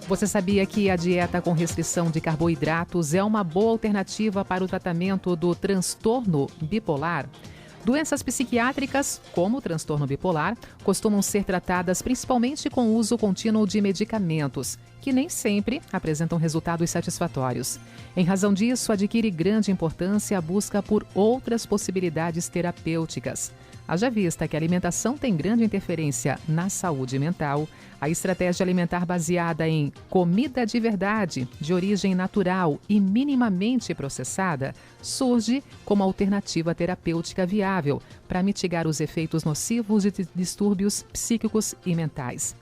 Você sabia que a dieta com restrição de carboidratos é uma boa alternativa para o tratamento do transtorno bipolar? Doenças psiquiátricas, como o transtorno bipolar, costumam ser tratadas principalmente com o uso contínuo de medicamentos, que nem sempre apresentam resultados satisfatórios. Em razão disso, adquire grande importância a busca por outras possibilidades terapêuticas. Haja vista que a alimentação tem grande interferência na saúde mental, a estratégia alimentar baseada em comida de verdade, de origem natural e minimamente processada, surge como alternativa terapêutica viável para mitigar os efeitos nocivos de distúrbios psíquicos e mentais.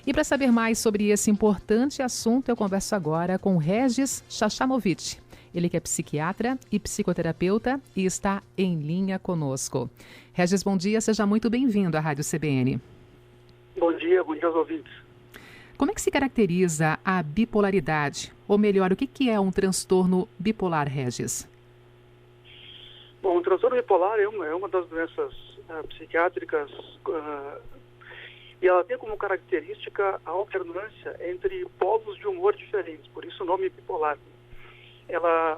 E para saber mais sobre esse importante assunto, eu converso agora com Regis Chachamovitch. Ele que é psiquiatra e psicoterapeuta e está em linha conosco. Regis, bom dia, seja muito bem-vindo à Rádio CBN. Bom dia aos ouvintes. Como é que se caracteriza a bipolaridade? Ou melhor, o que é um transtorno bipolar, Regis? Bom, o transtorno bipolar é uma das doenças psiquiátricas e ela tem como característica a alternância entre polos de humor diferentes, por isso o nome bipolar.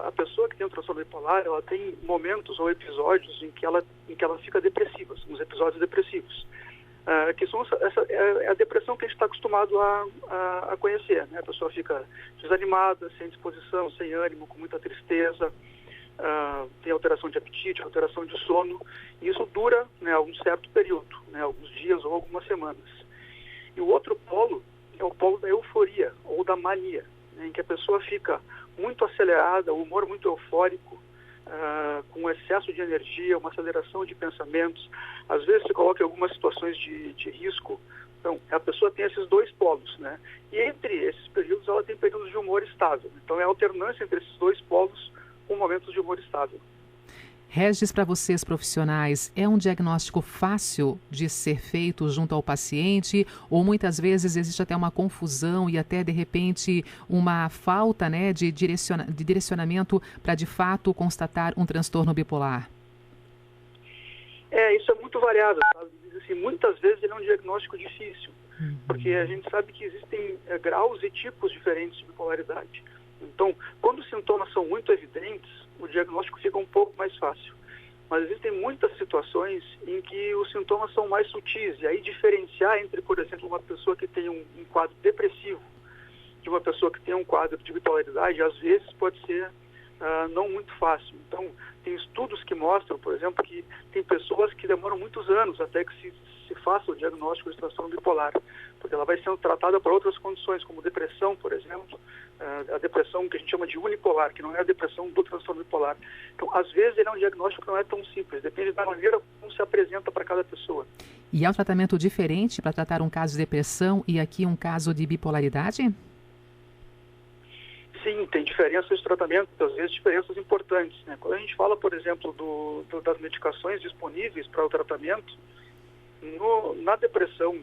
A pessoa que tem o transtorno bipolar, ela tem momentos ou episódios em que ela fica depressiva, são os episódios depressivos, que são a depressão que a gente está acostumado a conhecer, né? A pessoa fica desanimada, sem disposição, sem ânimo, com muita tristeza, tem alteração de apetite, alteração de sono, e isso dura, né, um certo período, né, alguns dias ou algumas semanas. E o outro polo é o polo da euforia ou da mania, né, em que a pessoa fica muito acelerada, o humor muito eufórico, com excesso de energia, uma aceleração de pensamentos, às vezes se coloca em algumas situações de risco. Então, a pessoa tem esses dois polos, né? E entre esses períodos, ela tem períodos de humor estável. Então, é a alternância entre esses dois polos com momentos de humor estável. Regis, para vocês profissionais, é um diagnóstico fácil de ser feito junto ao paciente ou muitas vezes existe até uma confusão e até, de repente, uma falta, né, de direcionamento para, de fato, constatar um transtorno bipolar? Isso é muito variável, sabe? Assim, muitas vezes ele é um diagnóstico difícil, porque a gente sabe que existem graus e tipos diferentes de bipolaridade. Então, quando os sintomas são muito evidentes, o diagnóstico fica um pouco mais fácil. Mas existem muitas situações em que os sintomas são mais sutis, e aí diferenciar entre, por exemplo, uma pessoa que tem um quadro depressivo de uma pessoa que tem um quadro de bipolaridade, às vezes pode ser não muito fácil. Então, tem estudos que mostram, por exemplo, que tem pessoas que demoram muitos anos até que se faça o diagnóstico de transtorno bipolar, porque ela vai sendo tratada para outras condições, como depressão, por exemplo, a depressão que a gente chama de unipolar, que não é a depressão do transtorno bipolar. Então, às vezes, ele é um diagnóstico que não é tão simples, depende da maneira como se apresenta para cada pessoa. E há um tratamento diferente para tratar um caso de depressão e aqui um caso de bipolaridade? Sim, tem diferenças de tratamento, às vezes diferenças importantes, né? Quando a gente fala, por exemplo, das medicações disponíveis para o tratamento, na depressão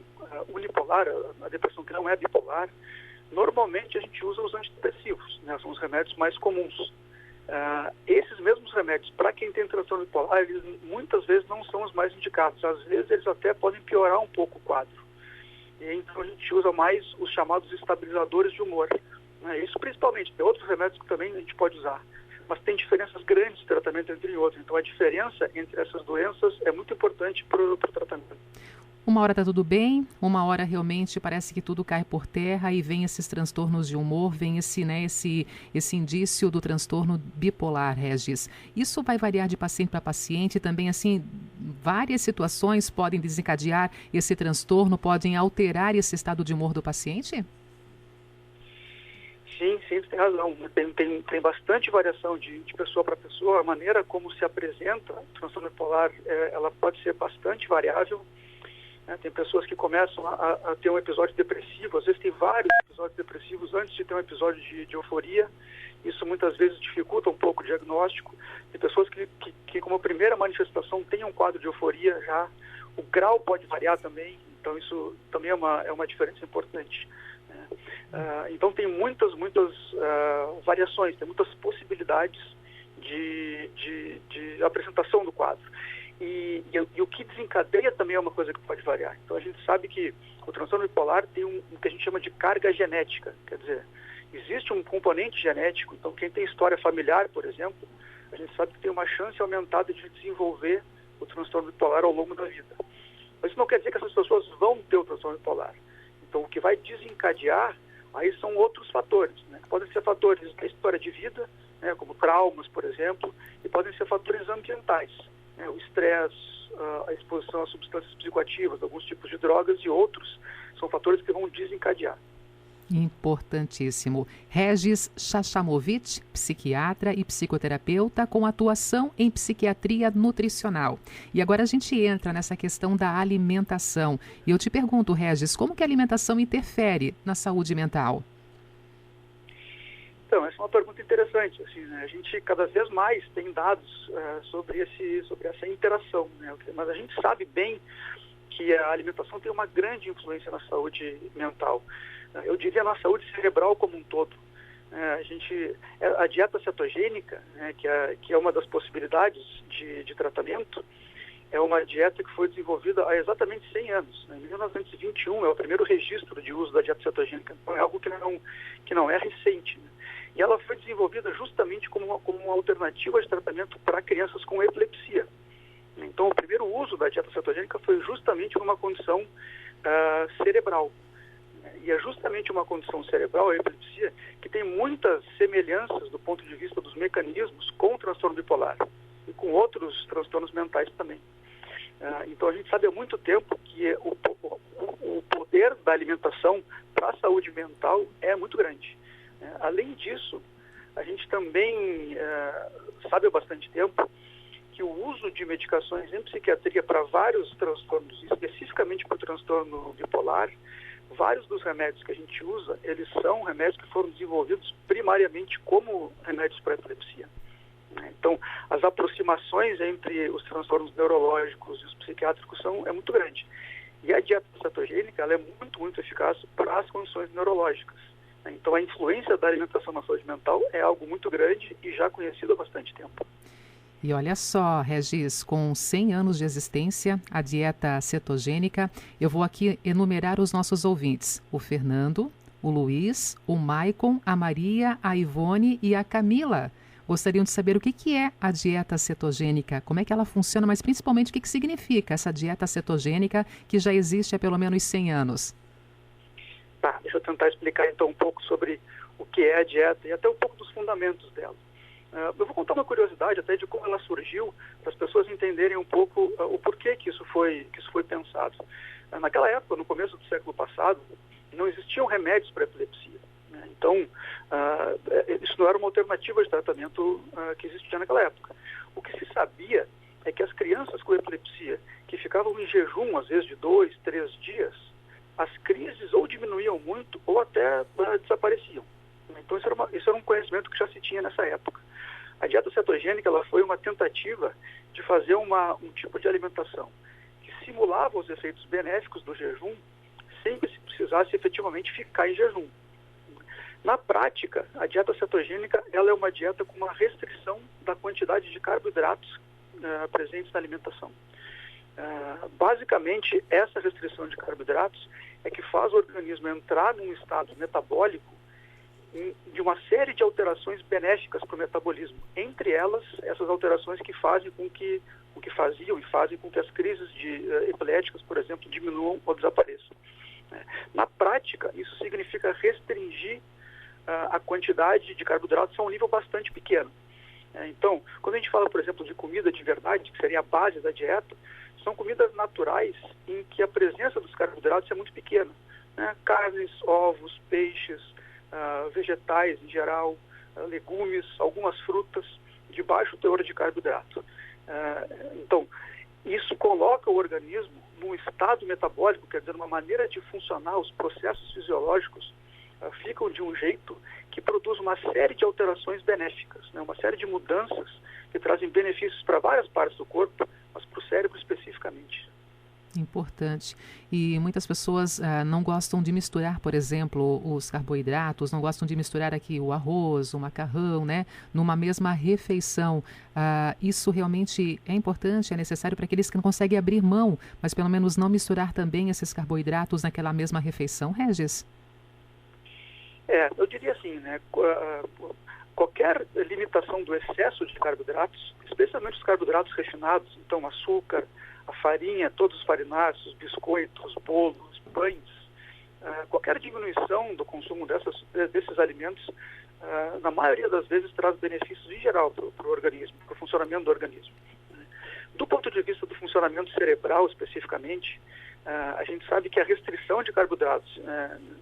unipolar, a depressão que não é bipolar, normalmente a gente usa os antidepressivos, né? São os remédios mais comuns. Esses mesmos remédios, para quem tem transtorno bipolar, eles muitas vezes não são os mais indicados. Às vezes eles até podem piorar um pouco o quadro. E então a gente usa mais os chamados estabilizadores de humor. Isso principalmente, tem outros remédios que também a gente pode usar, mas tem diferenças grandes de tratamento entre outros. Então a diferença entre essas doenças é muito importante para o tratamento. Uma hora está tudo bem, uma hora realmente parece que tudo cai por terra e vem esses transtornos de humor, vem esse indício do transtorno bipolar, Regis. Isso vai variar de paciente para paciente, também assim, várias situações podem desencadear esse transtorno, podem alterar esse estado de humor do paciente? Sim, você tem razão. Tem bastante variação de pessoa para pessoa. A maneira como se apresenta o transtorno bipolar, ela pode ser bastante variável. Né? Tem pessoas que começam a ter um episódio depressivo, às vezes tem vários episódios depressivos antes de ter um episódio de euforia. Isso muitas vezes dificulta um pouco o diagnóstico. Tem pessoas que como primeira manifestação têm um quadro de euforia já. O grau pode variar também, então isso também é uma diferença importante. Então tem muitas variações, tem muitas possibilidades de apresentação do quadro. E o que desencadeia também é uma coisa que pode variar. Então a gente sabe que o transtorno bipolar tem o que a gente chama de carga genética, quer dizer, existe um componente genético. Então quem tem história familiar, por exemplo, a gente sabe que tem uma chance aumentada de desenvolver o transtorno bipolar ao longo da vida. Mas isso não quer dizer que essas pessoas vão ter o transtorno bipolar. Então o que vai desencadear aí são outros fatores, né? Podem ser fatores da história de vida, né, como traumas, por exemplo, e podem ser fatores ambientais, né, o estresse, a exposição a substâncias psicoativas, alguns tipos de drogas e outros são fatores que vão desencadear. Importantíssimo. Regis Chachamovitch, psiquiatra e psicoterapeuta com atuação em psiquiatria nutricional. E agora a gente entra nessa questão da alimentação. E eu te pergunto, Regis, como que a alimentação interfere na saúde mental? Então, essa é uma pergunta interessante. Assim, né? A gente cada vez mais tem dados sobre essa interação, né? Mas a gente sabe bem que a alimentação tem uma grande influência na saúde mental. Eu diria na saúde cerebral como um todo. A dieta cetogênica, né, que é uma das possibilidades de tratamento, é uma dieta que foi desenvolvida há exatamente 100 anos. Em 1921 é o primeiro registro de uso da dieta cetogênica. Então é algo que não é recente, né? E ela foi desenvolvida justamente como uma alternativa de tratamento para crianças com epilepsia. Então o primeiro uso da dieta cetogênica foi justamente numa condição cerebral. E é justamente uma condição cerebral, a epilepsia, que tem muitas semelhanças do ponto de vista dos mecanismos com o transtorno bipolar e com outros transtornos mentais também. Então a gente sabe há muito tempo que o poder da alimentação para a saúde mental é muito grande. Além disso, a gente também sabe há bastante tempo que o uso de medicações em psiquiatria para vários transtornos, especificamente para o transtorno bipolar, vários dos remédios que a gente usa, eles são remédios que foram desenvolvidos primariamente como remédios para epilepsia. Então, as aproximações entre os transtornos neurológicos e os psiquiátricos é muito grande. E a dieta cetogênica, ela é muito, muito eficaz para as condições neurológicas. Então, a influência da alimentação na saúde mental é algo muito grande e já conhecido há bastante tempo. E olha só, Regis, com 100 anos de existência, a dieta cetogênica, eu vou aqui enumerar os nossos ouvintes. O Fernando, o Luiz, o Maicon, a Maria, a Ivone e a Camila. Gostariam de saber o que é a dieta cetogênica, como é que ela funciona, mas principalmente o que significa essa dieta cetogênica que já existe há pelo menos 100 anos. Tá, deixa eu tentar explicar então um pouco sobre o que é a dieta e até um pouco dos fundamentos dela. Eu vou contar uma curiosidade até de como ela surgiu, para as pessoas entenderem um pouco o porquê que isso foi pensado. Naquela época, no começo do século passado, não existiam remédios para epilepsia, né? Então, isso não era uma alternativa de tratamento que existia naquela época. O que se sabia é que as crianças com epilepsia, que ficavam em jejum, às vezes de 2, 3 dias, as crises ou diminuíam muito ou até desapareciam. Então, isso era um conhecimento que já se tinha nessa época. A dieta cetogênica ela foi uma tentativa de fazer um tipo de alimentação que simulava os efeitos benéficos do jejum sem que se precisasse efetivamente ficar em jejum. Na prática, a dieta cetogênica ela é uma dieta com uma restrição da quantidade de carboidratos presentes na alimentação. Basicamente, essa restrição de carboidratos é que faz o organismo entrar num estado metabólico de uma série de alterações benéficas para o metabolismo. Entre elas, essas alterações que fazem com que faziam e fazem com que as crises epiléticas, por exemplo, diminuam ou desapareçam. Na prática, isso significa restringir a quantidade de carboidratos a um nível bastante pequeno. Então, quando a gente fala, por exemplo, de comida de verdade, que seria a base da dieta, são comidas naturais em que a presença dos carboidratos é muito pequena, né? Carnes, ovos, peixes, vegetais em geral, legumes, algumas frutas de baixo teor de carboidrato. Então, isso coloca o organismo num estado metabólico, quer dizer, uma maneira de funcionar, os processos fisiológicos ficam de um jeito que produz uma série de alterações benéficas, né? Uma série de mudanças que trazem benefícios para várias partes do corpo, mas para o cérebro especificamente. Importante. E muitas pessoas não gostam de misturar, por exemplo, os carboidratos, não gostam de misturar aqui o arroz, o macarrão, né, numa mesma refeição. Isso realmente é importante, é necessário para aqueles que não conseguem abrir mão, mas pelo menos não misturar também esses carboidratos naquela mesma refeição. Regis? Eu diria assim, né, qualquer limitação do excesso de carboidratos, especialmente os carboidratos refinados, então açúcar, a farinha, todos os farináceos, biscoitos, bolos, pães, qualquer diminuição do consumo desses alimentos, na maioria das vezes, traz benefícios em geral para o organismo, para o funcionamento do organismo. Do ponto de vista do funcionamento cerebral, especificamente, a gente sabe que a restrição de carboidratos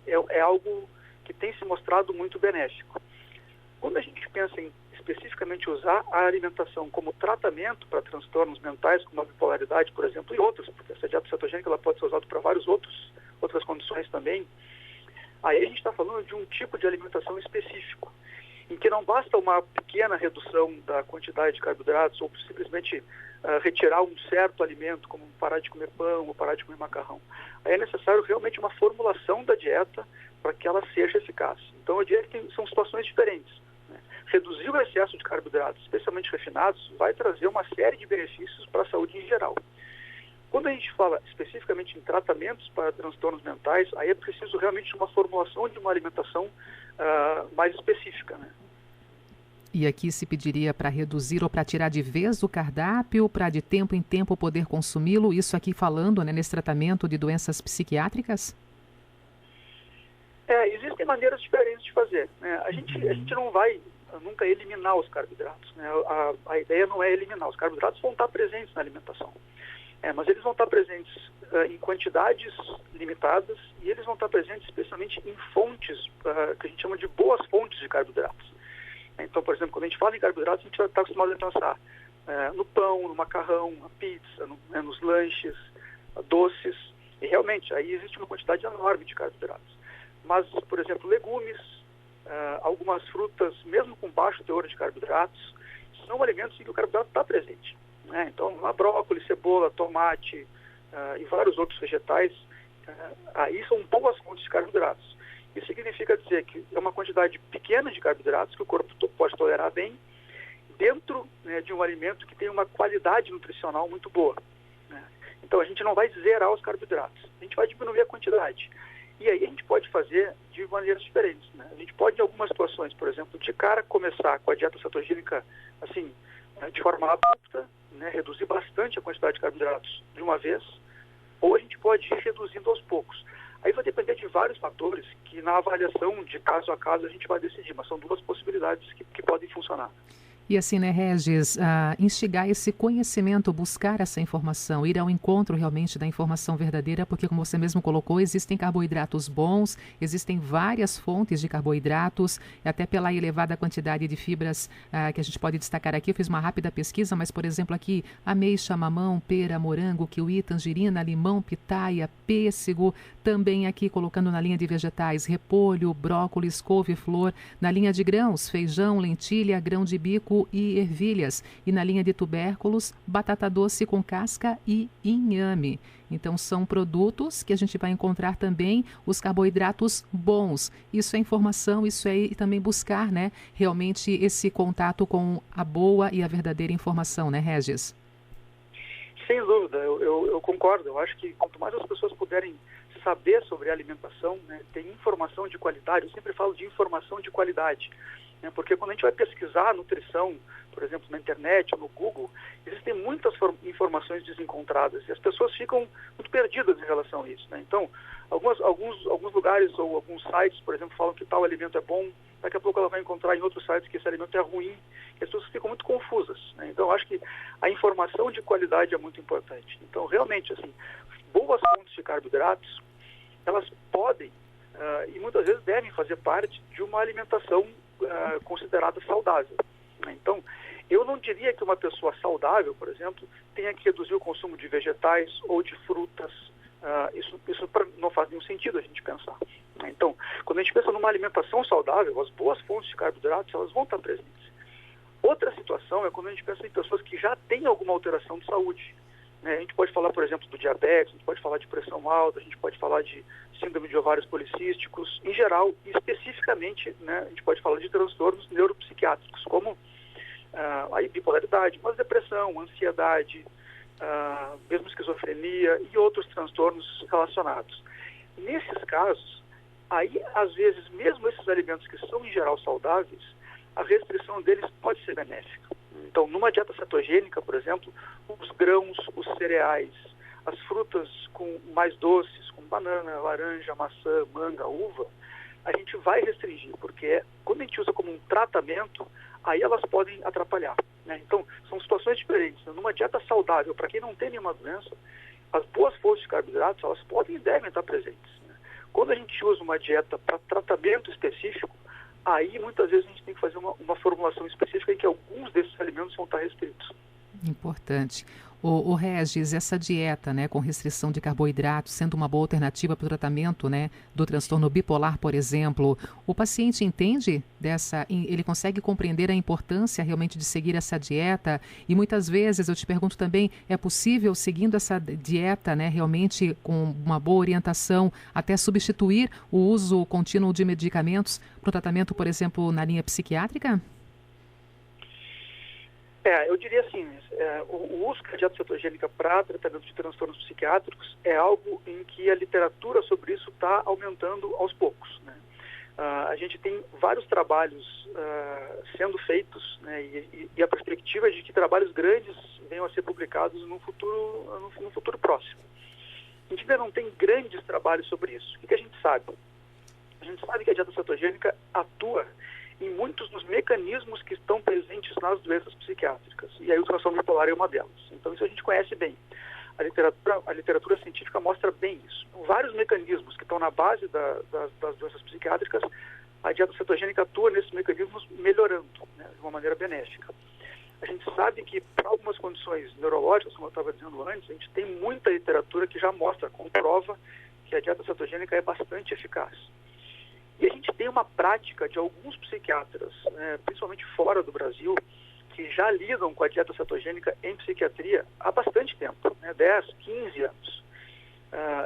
é algo que tem se mostrado muito benéfico. Quando a gente pensa em especificamente usar a alimentação como tratamento para transtornos mentais, como a bipolaridade, por exemplo, e outros, porque essa dieta cetogênica ela pode ser usada para outras condições também, aí a gente está falando de um tipo de alimentação específico, em que não basta uma pequena redução da quantidade de carboidratos ou simplesmente retirar um certo alimento, como parar de comer pão ou parar de comer macarrão. Aí é necessário realmente uma formulação da dieta para que ela seja eficaz. Então, eu diria que são situações diferentes. Reduzir o excesso de carboidratos, especialmente refinados, vai trazer uma série de benefícios para a saúde em geral. Quando a gente fala especificamente em tratamentos para transtornos mentais, aí é preciso realmente uma formulação de uma alimentação mais específica, né? E aqui se pediria para reduzir ou para tirar de vez do cardápio, para de tempo em tempo poder consumi-lo, isso aqui falando, né, nesse tratamento de doenças psiquiátricas? Existem maneiras diferentes de fazer, né? A gente não vai nunca eliminar os carboidratos, né? A ideia não é eliminar, os carboidratos vão estar presentes na alimentação, mas eles vão estar presentes em quantidades limitadas e eles vão estar presentes especialmente em fontes que a gente chama de boas fontes de carboidratos. Então, por exemplo, quando a gente fala em carboidratos, a gente vai estar acostumado a pensar no pão, no macarrão, na pizza, nos lanches, doces, e realmente aí existe uma quantidade enorme de carboidratos. Mas, por exemplo, legumes, algumas frutas, mesmo com baixo teor de carboidratos, são alimentos em que o carboidrato está presente, né? Então, brócolis, cebola, tomate e vários outros vegetais, aí são boas fontes de carboidratos. Isso significa dizer que é uma quantidade pequena de carboidratos que o corpo pode tolerar bem, dentro, né, de um alimento que tem uma qualidade nutricional muito boa, né? Então, a gente não vai zerar os carboidratos, a gente vai diminuir a quantidade. E aí a gente pode fazer de maneiras diferentes, né? A gente pode, em algumas situações, por exemplo, de cara começar com a dieta cetogênica, assim, de forma abrupta, né, reduzir bastante a quantidade de carboidratos de uma vez, ou a gente pode ir reduzindo aos poucos. Aí vai depender de vários fatores que na avaliação de caso a caso a gente vai decidir, mas são duas possibilidades que podem funcionar. E assim, né, Regis, instigar esse conhecimento, buscar essa informação, ir ao encontro realmente da informação verdadeira, porque como você mesmo colocou, existem carboidratos bons, existem várias fontes de carboidratos, até pela elevada quantidade de fibras que a gente pode destacar aqui. Eu fiz uma rápida pesquisa, mas, por exemplo, aqui, ameixa, mamão, pera, morango, kiwi, tangerina, limão, pitaia, pêssego, também aqui colocando na linha de vegetais, repolho, brócolis, couve-flor, na linha de grãos, feijão, lentilha, grão de bico, e ervilhas, e na linha de tubérculos, batata doce com casca e inhame. Então são produtos que a gente vai encontrar também os carboidratos bons. Isso é informação, isso é também buscar, né, realmente esse contato com a boa e a verdadeira informação, né, Regis? Sem dúvida, eu concordo. Eu acho que quanto mais as pessoas puderem saber sobre a alimentação, né, ter informação de qualidade, eu sempre falo de informação de qualidade, porque quando a gente vai pesquisar nutrição, por exemplo, na internet ou no Google, existem muitas informações desencontradas e as pessoas ficam muito perdidas em relação a isso, né? Então, alguns lugares ou alguns sites, por exemplo, falam que tal alimento é bom, daqui a pouco ela vai encontrar em outros sites que esse alimento é ruim, e as pessoas ficam muito confusas, né? Então, eu acho que a informação de qualidade é muito importante. Então, realmente, assim, boas fontes de carboidratos, elas podem e muitas vezes devem fazer parte de uma alimentação considerada saudável, né? Então, eu não diria que uma pessoa saudável, por exemplo, tenha que reduzir o consumo de vegetais ou de frutas. Isso não faz nenhum sentido a gente pensar, né? Então, quando a gente pensa numa alimentação saudável, as boas fontes de carboidratos, elas vão estar presentes. Outra situação é quando a gente pensa em pessoas que já têm alguma alteração de saúde, né? A gente pode falar, por exemplo, do diabetes, a gente pode falar de pressão alta, a gente pode falar de síndrome de ovários policísticos, em geral, e especificamente, né, a gente pode falar de transtornos neuropsiquiátricos, como a bipolaridade, mas depressão, ansiedade, mesmo esquizofrenia e outros transtornos relacionados. Nesses casos, aí, às vezes, mesmo esses alimentos que são, em geral, saudáveis, a restrição deles pode ser benéfica. Então, numa dieta cetogênica, por exemplo, os grãos, os cereais, as frutas com mais doces, como banana, laranja, maçã, manga, uva, a gente vai restringir, porque quando a gente usa como um tratamento, aí elas podem atrapalhar, né? Então, são situações diferentes. Numa dieta saudável, para quem não tem nenhuma doença, as boas fontes de carboidratos, elas podem e devem estar presentes, né? Quando a gente usa uma dieta para tratamento específico, aí muitas vezes a gente tem que fazer uma formulação específica em que alguns desses alimentos vão estar restritos. Importante. O Regis, essa dieta, né, com restrição de carboidratos, sendo uma boa alternativa para o tratamento, né, do transtorno bipolar, por exemplo, o paciente entende ele consegue compreender a importância realmente de seguir essa dieta? E muitas vezes, eu te pergunto também, é possível, seguindo essa dieta, né, realmente com uma boa orientação, até substituir o uso contínuo de medicamentos para o tratamento, por exemplo, na linha psiquiátrica? Eu diria assim, o uso da dieta cetogênica para tratamento de transtornos psiquiátricos é algo em que a literatura sobre isso está aumentando aos poucos, né? A gente tem vários trabalhos sendo feitos, né, e a perspectiva é de que trabalhos grandes venham a ser publicados no futuro próximo. A gente ainda não tem grandes trabalhos sobre isso. O que a gente sabe? A gente sabe que a dieta cetogênica atua em muitos dos mecanismos que estão presentes nas doenças psiquiátricas. E aí o transtorno bipolar é uma delas. Então isso a gente conhece bem. A literatura científica mostra bem isso. Vários mecanismos que estão na base das doenças psiquiátricas, a dieta cetogênica atua nesses mecanismos melhorando, né, de uma maneira benéfica. A gente sabe que para algumas condições neurológicas, como eu estava dizendo antes, a gente tem muita literatura que já mostra, comprova que a dieta cetogênica é bastante eficaz. E a gente tem uma prática de alguns psiquiatras, principalmente fora do Brasil, que já lidam com a dieta cetogênica em psiquiatria há bastante tempo, né, 10, 15 anos.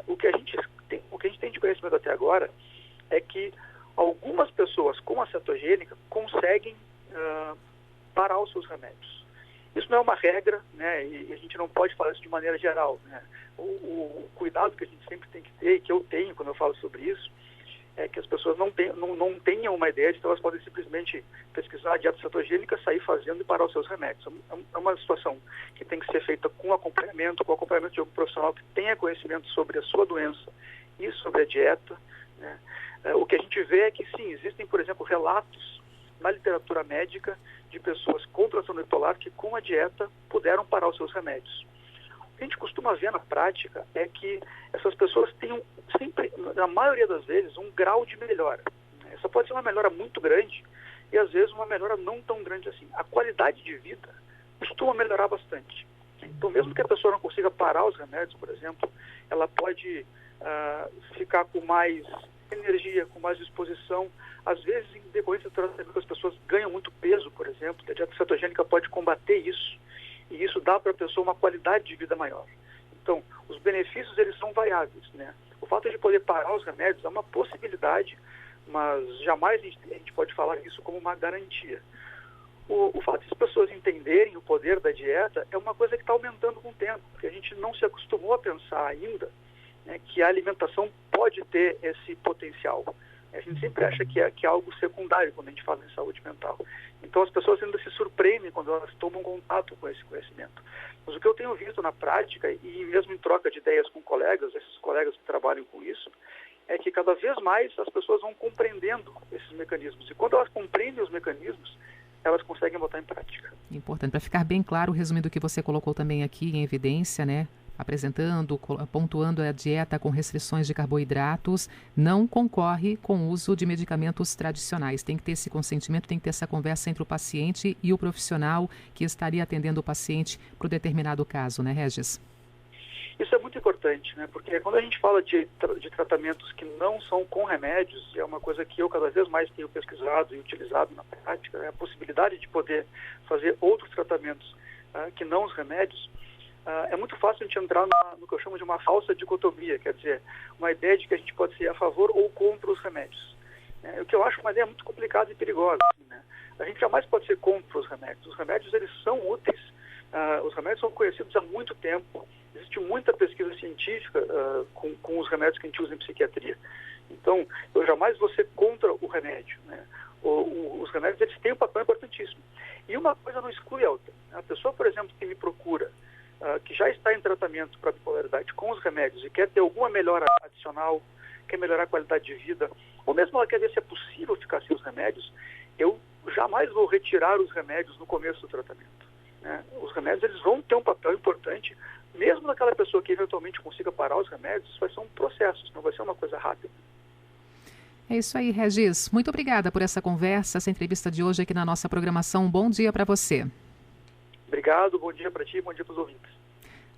O que a gente tem de conhecimento até agora é que algumas pessoas com a cetogênica conseguem parar os seus remédios. Isso não é uma regra, né, e a gente não pode falar isso de maneira geral, né? O cuidado que a gente sempre tem que ter, e que eu tenho quando eu falo sobre isso, é que as pessoas não tenham uma ideia de que elas podem simplesmente pesquisar a dieta cetogênica, sair fazendo e parar os seus remédios. É uma situação que tem que ser feita com acompanhamento de algum profissional que tenha conhecimento sobre a sua doença e sobre a dieta, né? O que a gente vê é que, sim, existem, por exemplo, relatos na literatura médica de pessoas com transtorno bipolar que, com a dieta, puderam parar os seus remédios. O que a gente costuma ver na prática é que essas pessoas têm sempre, na maioria das vezes, um grau de melhora. Essa pode ser uma melhora muito grande e, às vezes, uma melhora não tão grande assim. A qualidade de vida costuma melhorar bastante. Então, mesmo que a pessoa não consiga parar os remédios, por exemplo, ela pode ficar com mais energia, com mais disposição. Às vezes, em decorrência do tratamento, as pessoas ganham muito peso, por exemplo. A dieta cetogênica pode combater isso. E isso dá para a pessoa uma qualidade de vida maior. Então, os benefícios, eles são variáveis, né? O fato de poder parar os remédios é uma possibilidade, mas jamais a gente pode falar isso como uma garantia. O fato de as pessoas entenderem o poder da dieta é uma coisa que está aumentando com o tempo, porque a gente não se acostumou a pensar ainda, né, que a alimentação pode ter esse potencial. A gente sempre acha que é algo secundário quando a gente fala em saúde mental. Então as pessoas ainda se surpreendem quando elas tomam contato com esse conhecimento. Mas o que eu tenho visto na prática, e mesmo em troca de ideias com colegas, esses colegas que trabalham com isso, é que cada vez mais as pessoas vão compreendendo esses mecanismos. E quando elas compreendem os mecanismos, elas conseguem botar em prática. Importante, para ficar bem claro, resumindo o que você colocou também aqui em evidência, né? Apresentando, pontuando a dieta com restrições de carboidratos, não concorre com o uso de medicamentos tradicionais. Tem que ter esse consentimento, tem que ter essa conversa entre o paciente e o profissional que estaria atendendo o paciente para o determinado caso, né, Regis? Isso é muito importante, né? Porque quando a gente fala de tratamentos que não são com remédios, e é uma coisa que eu cada vez mais tenho pesquisado e utilizado na prática, é a possibilidade de poder fazer outros tratamentos que não os remédios. é muito fácil a gente entrar no que eu chamo de uma falsa dicotomia, quer dizer, uma ideia de que a gente pode ser a favor ou contra os remédios. O que eu acho uma ideia muito complicada e perigosa. Né? A gente jamais pode ser contra os remédios. Os remédios, eles são úteis, os remédios são conhecidos há muito tempo, existe muita pesquisa científica com os remédios que a gente usa em psiquiatria. Então, eu jamais vou ser contra o remédio. Né? Os remédios, eles têm um papel importantíssimo. E uma coisa não exclui a outra. A pessoa, por exemplo, que me procura, que já está em tratamento para bipolaridade com os remédios e quer ter alguma melhora adicional, quer melhorar a qualidade de vida, ou mesmo ela quer ver se é possível ficar sem os remédios, eu jamais vou retirar os remédios no começo do tratamento. Né? Os remédios, eles vão ter um papel importante, mesmo naquela pessoa que eventualmente consiga parar os remédios, isso vai ser um processo, não vai ser uma coisa rápida. É isso aí, Regis. Muito obrigada por essa conversa, essa entrevista de hoje aqui na nossa programação. Um bom dia para você. Obrigado, bom dia para ti e bom dia para os ouvintes.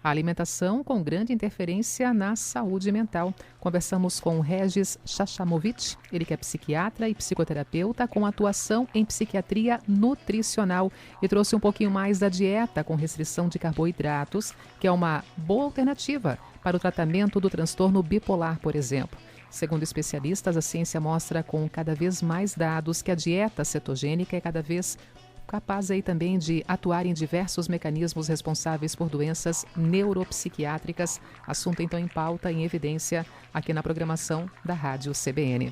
A alimentação com grande interferência na saúde mental. Conversamos com Regis Chachamovitch, ele que é psiquiatra e psicoterapeuta com atuação em psiquiatria nutricional e trouxe um pouquinho mais da dieta com restrição de carboidratos, que é uma boa alternativa para o tratamento do transtorno bipolar, por exemplo. Segundo especialistas, a ciência mostra com cada vez mais dados que a dieta cetogênica é cada vez capaz aí também de atuar em diversos mecanismos responsáveis por doenças neuropsiquiátricas, assunto então em pauta, em evidência, aqui na programação da Rádio CBN.